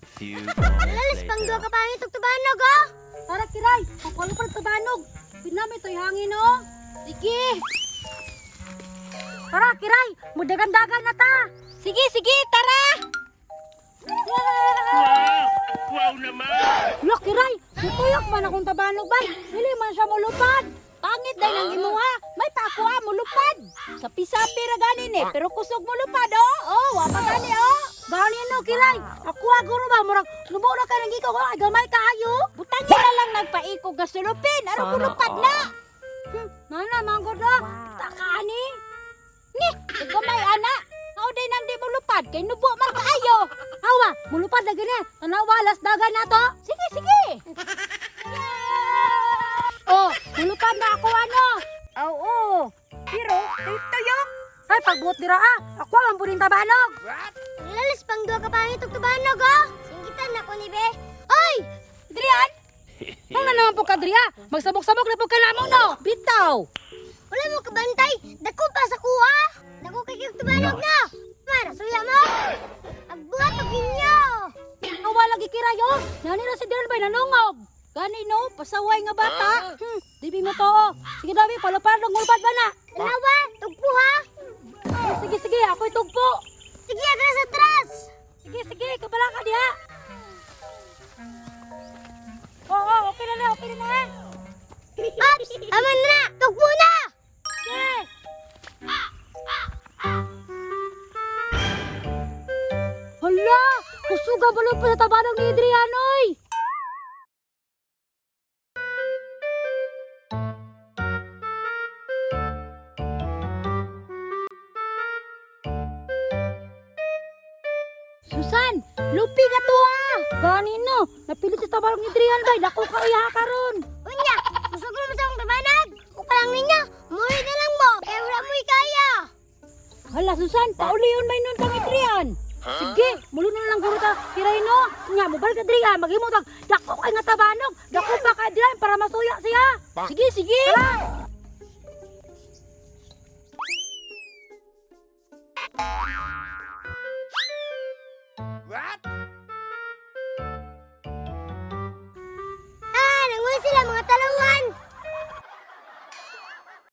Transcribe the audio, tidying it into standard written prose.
Lalas pang duwa ka pangit og tubanog oh. Tara kiray, pakulo pa tabanog. Pinami to'y hangin oh. Sige. Tara kiray, mudagan-dagan na ta. Sige, sige, tara. Wow naman! Look kiray, mutuyok man akong tabanog bay. Dili man siya mulupad. Pangit dahil ang imuha. May pakuha mulupad. Sapi-sapi ra ganin eh, pero kusog mulupad oh. Oh, wapa gani oh. Gani no kiray. Ako aguro ba murag lumura ka nang ikaw ay gamay kaayo. Butangin na lang nagpaikog ga sulupin. Aron mulupad na. Nana manggod na. Takani. Ni, gamay ana. Aw day nang di mulupad kay nubo man kaayo. Hawa, mulupad na gani. Tanawa alas dagan na to. Sige, sige. Oh, mulupad na ako ano. Oo. Pero, tuyok. Ay, pagbuot dira ah. Ako ang puning tabanog. Lalas pang duwa ka pangit og tubanog oh. Singgitan na ko ni be. Oy! Drian? Ano na naman po ka, Dria? Magsabok-sabok na po ka namo, no? Bitaw. Wala mo kabantay. Dako pa sa kuha. Dako kay kag tubanog na. Mara suya mo. Agbuhat og inyo. Awa lagi kirayo. Nani na si Drian bay nanungog. Gani no, pasaway nga bata. Dibi mo to. Sige dami, palapar ng mulpad ba na? Dalawa, tugpo ha. Sige, sige, ako'y tugpo. Sige, atras atras. Sige, sige, kabala ka diha. Oo, okay na na, okay na na. Ops, aman na. Tugpo na. Sige. Hala, kusuga balon pa sa tabanong ni Adrianoy. Susan, lupi ka to ah. Gani no, napilit sa tabarong ni Drian bay, dako ka uya karon. Unya, masugol mo sa akong tabanag. Upalang ninyo, muli na lang mo. Kaya wala mo'y kaya. Hala Susan, pauliyon may nun kang Drian. Sige, mulo na lang guro ta kiray no. Nya mobile ka Drian, maghimo tag dako kay nga tabanog. Dako pa ka Drian para masuya siya. Sige, sige. What?